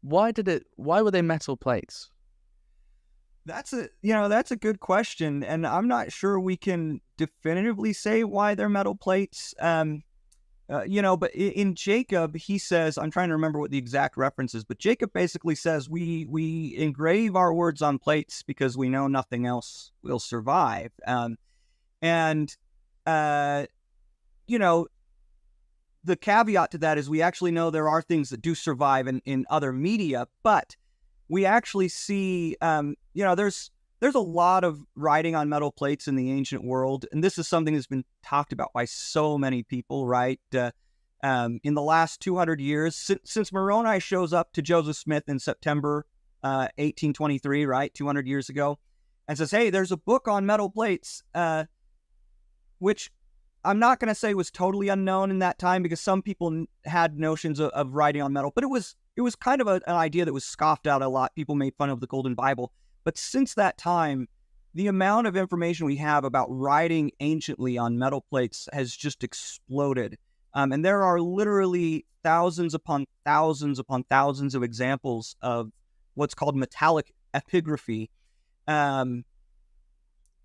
Why were they metal plates? That's a good question, and I'm not sure we can definitively say why they're metal plates. But in Jacob, he says, I'm trying to remember what the exact reference is, but Jacob basically says we engrave our words on plates because we know nothing else will survive. And you know, the caveat to that is we actually know there are things that do survive in other media, but we actually see, there's a lot of writing on metal plates in the ancient world, and this is something that's been talked about by so many people, right? In the last 200 years, since Moroni shows up to Joseph Smith in September 1823, right, 200 years ago, and says, hey, there's a book on metal plates, which I'm not going to say was totally unknown in that time because some people had notions of writing on metal, but it was kind of an idea that was scoffed at a lot. People made fun of the Golden Bible. But since that time, the amount of information we have about writing anciently on metal plates has just exploded. And there are literally thousands upon thousands upon thousands of examples of what's called metallic epigraphy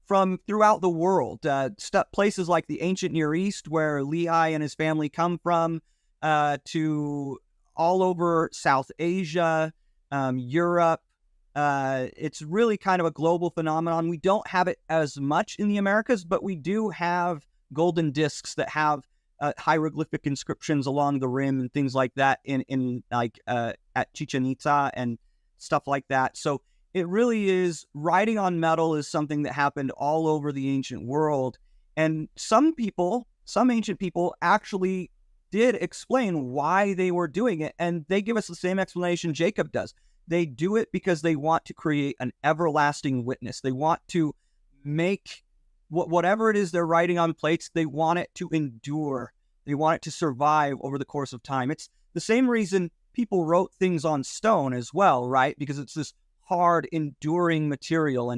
from throughout the world. Places like the ancient Near East, where Lehi and his family come from, to all over South Asia, Europe. It's really kind of a global phenomenon. We don't have it as much in the Americas, but we do have golden discs that have hieroglyphic inscriptions along the rim and things like that at Chichen Itza and stuff like that. So it really is, writing on metal is something that happened all over the ancient world. And some ancient people actually did explain why they were doing it. And they give us the same explanation Jacob does. They do it because they want to create an everlasting witness. They want to make whatever it is they're writing on plates, they want it to endure. They want it to survive over the course of time. It's the same reason people wrote things on stone as well, right? Because it's this hard, enduring material.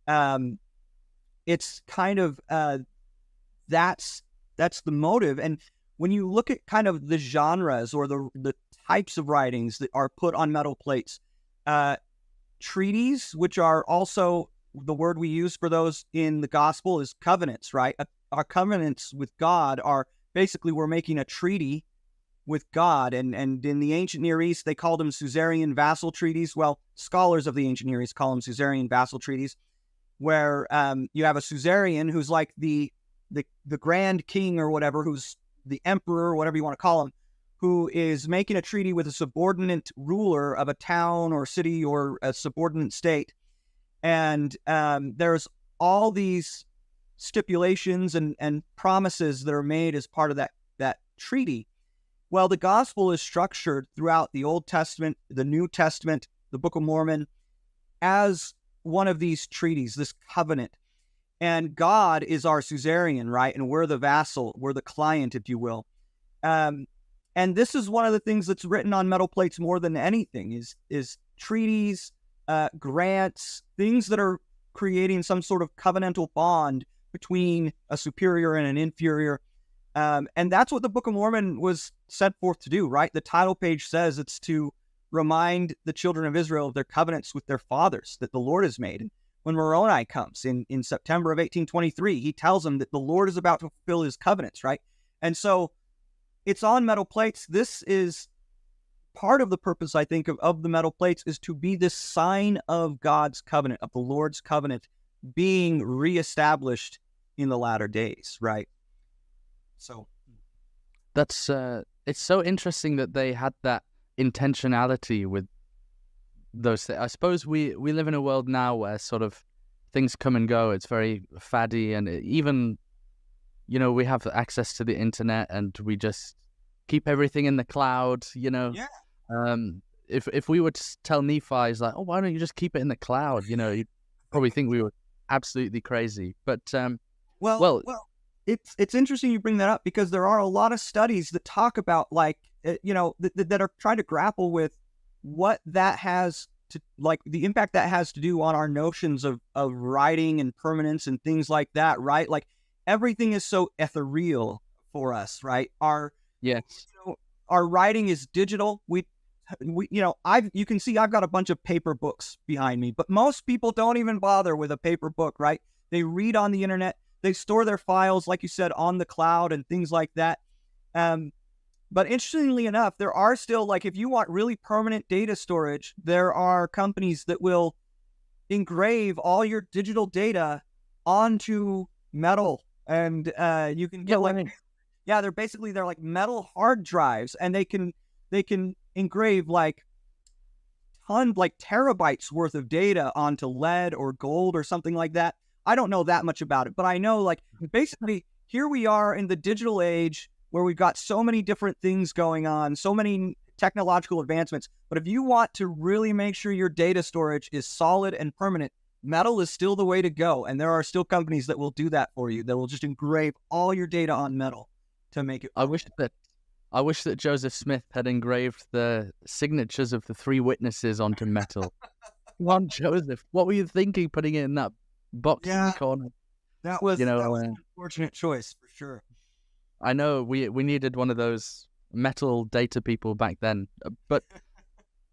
And it's kind of, that's the motive. And when you look at kind of the genres or the types of writings that are put on metal plates, treaties, which are also the word we use for those in the gospel, is covenants, right? Our covenants with God are basically, we're making a treaty with God. And in the ancient Near East, they called them suzerain vassal treaties. Well, scholars of the ancient Near East call them suzerain vassal treaties, where you have a suzerain who's like the grand king or whatever, who's the emperor, or whatever you want to call him, who is making a treaty with a subordinate ruler of a town or city or a subordinate state. And there's all these stipulations and promises that are made as part of that treaty. Well, the gospel is structured throughout the Old Testament, the New Testament, the Book of Mormon, as one of these treaties, this covenant. And God is our suzerain, right? And we're the vassal, we're the client, if you will. And this is one of the things that's written on metal plates more than anything is treaties, grants, things that are creating some sort of covenantal bond between a superior and an inferior. And that's what the Book of Mormon was sent forth to do, right? The title page says it's to remind the children of Israel of their covenants with their fathers that the Lord has made. And when Moroni comes in September of 1823, he tells them that the Lord is about to fulfill his covenants, right? And so it's on metal plates. This is part of the purpose, I think, of the metal plates, is to be this sign of God's covenant, of the Lord's covenant being reestablished in the latter days, right? So That's it's so interesting that they had that intentionality with those things. I suppose we live in a world now where sort of things come and go. It's very faddy, and even, we have access to the internet and we just keep everything in the cloud, yeah. If we were to tell Nephi, he's like, oh, why don't you just keep it in the cloud? You'd probably think we were absolutely crazy. But well, it's interesting you bring that up, because there are a lot of studies that talk about, like, that are trying to grapple with what that has to, like, the impact that has to do on our notions of writing and permanence and things like that, right? Like, everything is so ethereal for us, right? yes, Our writing is digital. you can see I've got a bunch of paper books behind me, but most people don't even bother with a paper book, right? They read on the internet, they store their files, like you said, on the cloud and things like that. But interestingly enough, there are still, like, if you want really permanent data storage, there are companies that will engrave all your digital data onto metal, and you can get they're like metal hard drives, and they can engrave like terabytes worth of data onto lead or gold or something like that. I don't know that much about it, but I know, like, basically here we are in the digital age where we've got so many different things going on, so many technological advancements. But if you want to really make sure your data storage is solid and permanent, metal is still the way to go. And there are still companies that will do that for you, that will just engrave all your data on metal to make it. I wish that Joseph Smith had engraved the signatures of the 3 witnesses onto metal. Come on, Joseph, what were you thinking putting it in that box in the corner? That was an unfortunate choice for sure. I know we needed one of those metal data people back then. But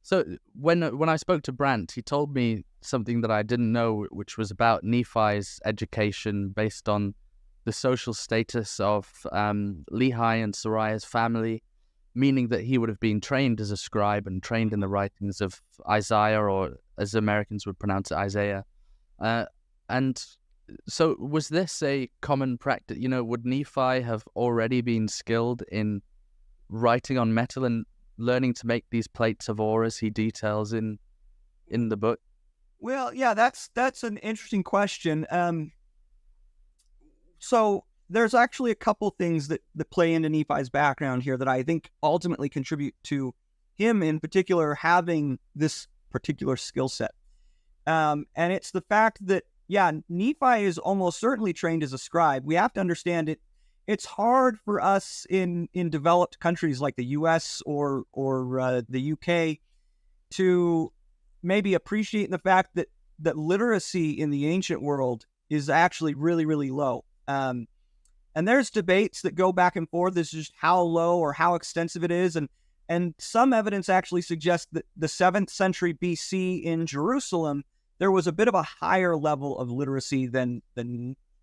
so when I spoke to Brant, he told me something that I didn't know, which was about Nephi's education based on the social status of Lehi and Sariah's family, meaning that he would have been trained as a scribe and trained in the writings of Isaiah, or as Americans would pronounce it, Isaiah. And so was this a common practice? Would Nephi have already been skilled in writing on metal and learning to make these plates of ore as he details in the book? Well, yeah, that's an interesting question. So there's actually a couple things that play into Nephi's background here that I think ultimately contribute to him in particular having this particular skill set. And it's the fact that, Nephi is almost certainly trained as a scribe. We have to understand it. It's hard for us in developed countries like the U.S. or the UK to maybe appreciate the fact that literacy in the ancient world is actually really, really low. And there's debates that go back and forth as just how low or how extensive it is. And some evidence actually suggests that the 7th century BC in Jerusalem, there was a bit of a higher level of literacy than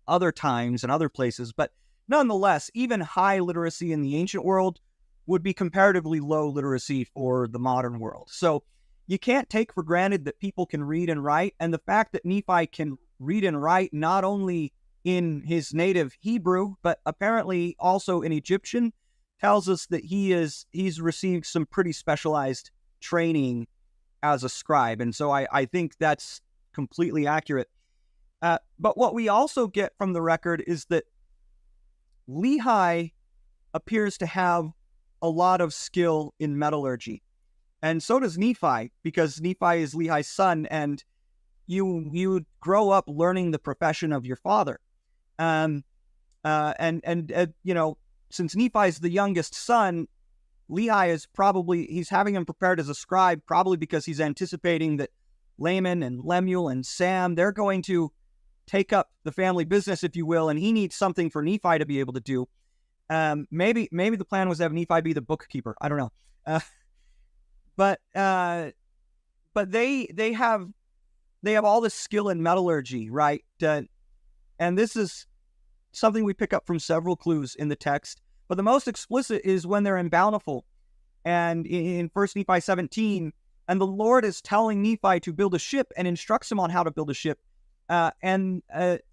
other times and other places. But nonetheless, even high literacy in the ancient world would be comparatively low literacy for the modern world. So you can't take for granted that people can read and write. And the fact that Nephi can read and write not only in his native Hebrew, but apparently also in Egyptian, tells us that he's received some pretty specialized training as a scribe. And so I think that's completely accurate. But what we also get from the record is that Lehi appears to have a lot of skill in metallurgy. And so does Nephi, because Nephi is Lehi's son, and you grow up learning the profession of your father. Since Nephi's the youngest son, Lehi is he's having him prepared as a scribe, probably because he's anticipating that Laman and Lemuel and Sam, they're going to take up the family business, if you will, and he needs something for Nephi to be able to do. Maybe the plan was to have Nephi be the bookkeeper. I don't know. But they have all this skill in metallurgy, right? And this is something we pick up from several clues in the text. But the most explicit is when they're in Bountiful. And in 1 Nephi 17, and the Lord is telling Nephi to build a ship and instructs him on how to build a ship. And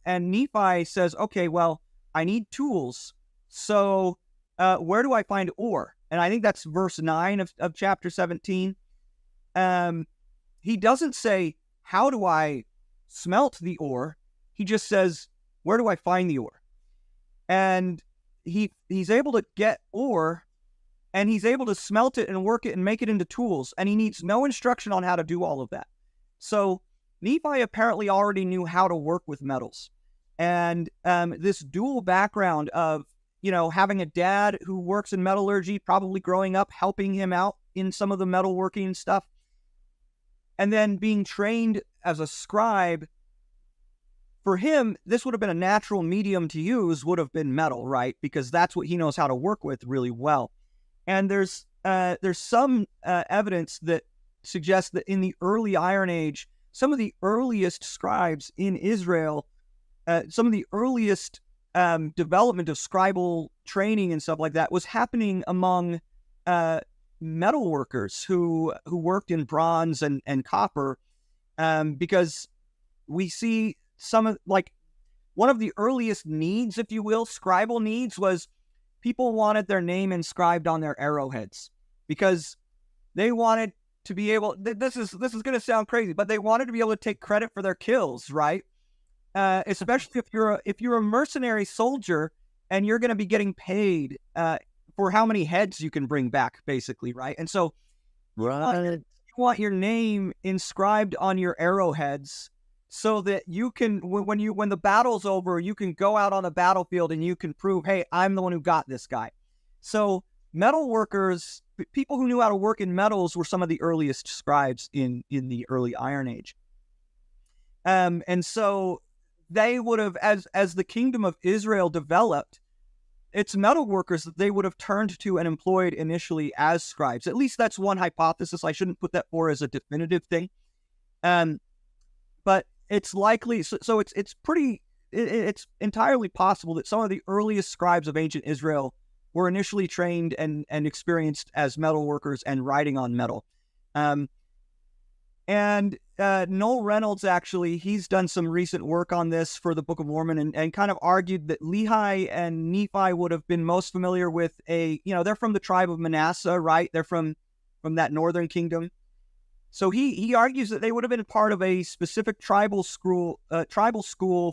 Nephi says, okay, well, I need tools. So where do I find ore? And I think that's verse 9 of chapter 17. He doesn't say, how do I smelt the ore? He just says, where do I find the ore? And he's able to get ore, and he's able to smelt it and work it and make it into tools. And he needs no instruction on how to do all of that. So Nephi apparently already knew how to work with metals. And this dual background of, having a dad who works in metallurgy, probably growing up, helping him out in some of the metalworking stuff, and then being trained as a scribe, for him, this would have been a natural medium to use, would have been metal, right? Because that's what he knows how to work with really well. And there's there's some evidence that suggests that in the early Iron Age, some of the earliest scribes in Israel, some of the earliest development of scribal training and stuff like that was happening among metal workers who worked in bronze and copper, because we see some of, like, one of the earliest needs, if you will, scribal needs, was people wanted their name inscribed on their arrowheads because they wanted to be able, this is going to sound crazy, but they wanted to be able to take credit for their kills, right? Especially if you're a mercenary soldier and you're going to be getting paid for how many heads you can bring back, basically, right? And so you want your name inscribed on your arrowheads so that you can, when the battle's over, you can go out on the battlefield and you can prove, hey, I'm the one who got this guy. So metal workers, people who knew how to work in metals, were some of the earliest scribes in the early Iron Age. And so they would have, as the kingdom of Israel developed, it's metal workers that they would have turned to and employed initially as scribes. At least that's one hypothesis. I shouldn't put that forward as a definitive thing. But it's likely, so it's entirely possible that some of the earliest scribes of ancient Israel were initially trained and experienced as metal workers and writing on metal. And Noel Reynolds, actually, he's done some recent work on this for the Book of Mormon and kind of argued that Lehi and Nephi would have been most familiar with they're from the tribe of Manasseh, right? They're from that northern kingdom. So he argues that they would have been part of a specific tribal school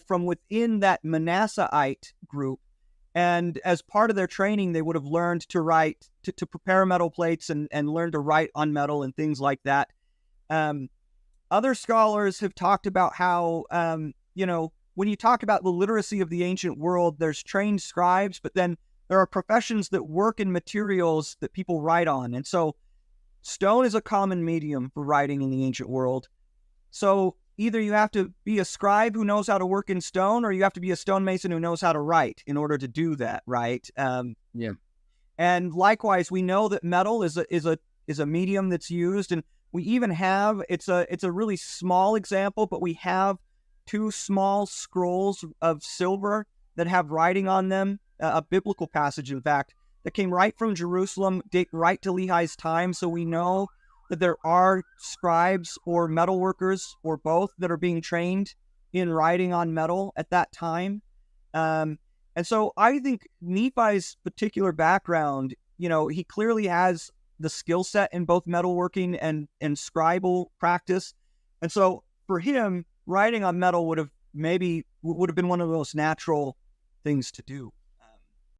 from within that Manassehite group. And as part of their training, they would have learned to write, to prepare metal plates and learn to write on metal and things like that. Other scholars have talked about how, when you talk about the literacy of the ancient world, there's trained scribes, but then there are professions that work in materials that people write on. And so stone is a common medium for writing in the ancient world. So either you have to be a scribe who knows how to work in stone, or you have to be a stonemason who knows how to write in order to do that, right? Yeah. And likewise, we know that metal is a medium that's used, and we even have, it's a really small example, but we have 2 small scrolls of silver that have writing on them, a biblical passage, in fact, that came right from Jerusalem, date right to Lehi's time. So we know that there are scribes or metal workers or both that are being trained in writing on metal at that time. And so I think Nephi's particular background, he clearly has the skill set in both metalworking and scribal practice. And so for him, writing on metal would have been one of the most natural things to do.